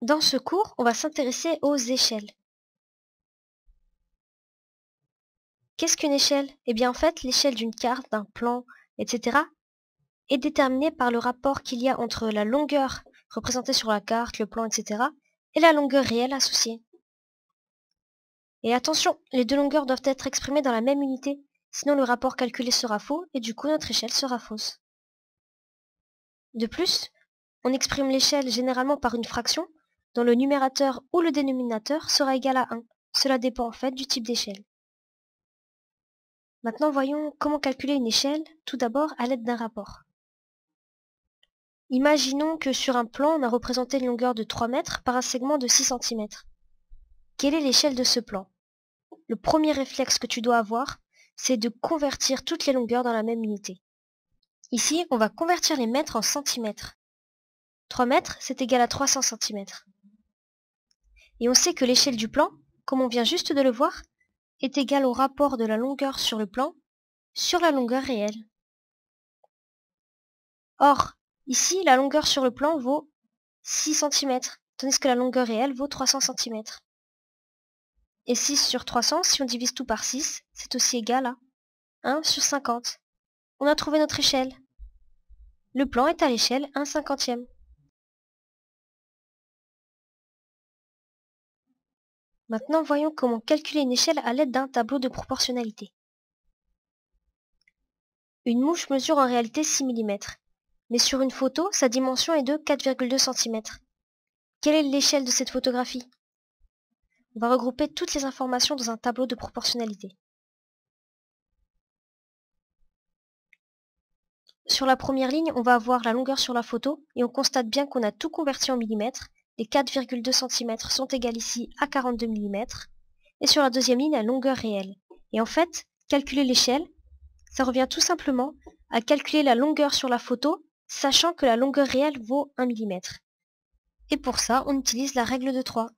Dans ce cours, on va s'intéresser aux échelles. Qu'est-ce qu'une échelle? Eh bien en fait, l'échelle d'une carte, d'un plan, etc. est déterminée par le rapport qu'il y a entre la longueur représentée sur la carte, le plan, etc. et la longueur réelle associée. Et attention, les deux longueurs doivent être exprimées dans la même unité, sinon le rapport calculé sera faux et du coup notre échelle sera fausse. De plus, on exprime l'échelle généralement par une fraction dont le numérateur ou le dénominateur sera égal à 1. Cela dépend en fait du type d'échelle. Maintenant voyons comment calculer une échelle, tout d'abord à l'aide d'un rapport. Imaginons que sur un plan on a représenté une longueur de 3 mètres par un segment de 6 cm. Quelle est l'échelle de ce plan? Le premier réflexe que tu dois avoir, c'est de convertir toutes les longueurs dans la même unité. Ici, on va convertir les mètres en centimètres. 3 mètres, c'est égal à 300 cm. Et on sait que l'échelle du plan, comme on vient juste de le voir, est égale au rapport de la longueur sur le plan sur la longueur réelle. Or, ici, la longueur sur le plan vaut 6 cm, tandis que la longueur réelle vaut 300 cm. Et 6 sur 300, si on divise tout par 6, c'est aussi égal à 1 sur 50. On a trouvé notre échelle. Le plan est à l'échelle 1/50. Maintenant, voyons comment calculer une échelle à l'aide d'un tableau de proportionnalité. Une mouche mesure en réalité 6 mm, mais sur une photo, sa dimension est de 4,2 cm. Quelle est l'échelle de cette photographie? On va regrouper toutes les informations dans un tableau de proportionnalité. Sur la première ligne, on va avoir la longueur sur la photo et on constate bien qu'on a tout converti en millimètres. Les 4,2 cm sont égales ici à 42 mm. Et sur la deuxième ligne, la longueur réelle. Et en fait, calculer l'échelle, ça revient tout simplement à calculer la longueur sur la photo, sachant que la longueur réelle vaut 1 mm. Et pour ça, on utilise la règle de 3.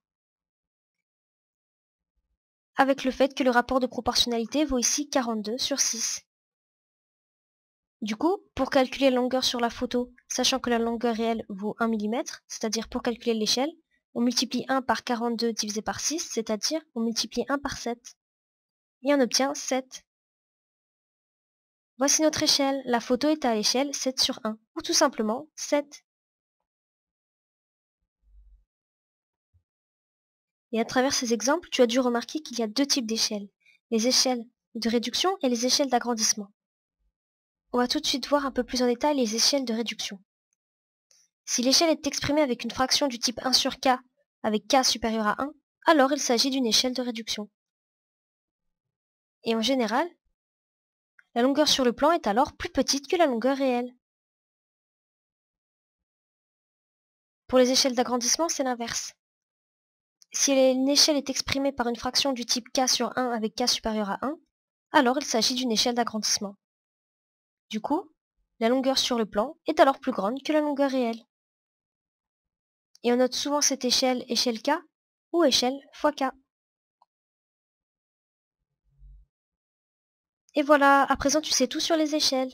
Avec le fait que le rapport de proportionnalité vaut ici 42 sur 6. Du coup, pour calculer la longueur sur la photo, sachant que la longueur réelle vaut 1 mm, c'est-à-dire pour calculer l'échelle, on multiplie 1 par 42 divisé par 6, c'est-à-dire on multiplie 1 par 7. Et on obtient 7. Voici notre échelle. La photo est à l'échelle 7 sur 1, ou tout simplement 7. Et à travers ces exemples, tu as dû remarquer qu'il y a deux types d'échelles. Les échelles de réduction et les échelles d'agrandissement. On va tout de suite voir un peu plus en détail les échelles de réduction. Si l'échelle est exprimée avec une fraction du type 1 sur k avec k supérieur à 1, alors il s'agit d'une échelle de réduction. Et en général, la longueur sur le plan est alors plus petite que la longueur réelle. Pour les échelles d'agrandissement, c'est l'inverse. Si une échelle est exprimée par une fraction du type k sur 1 avec k supérieur à 1, alors il s'agit d'une échelle d'agrandissement. Du coup, la longueur sur le plan est alors plus grande que la longueur réelle. Et on note souvent cette échelle k ou échelle fois k. Et voilà, à présent tu sais tout sur les échelles.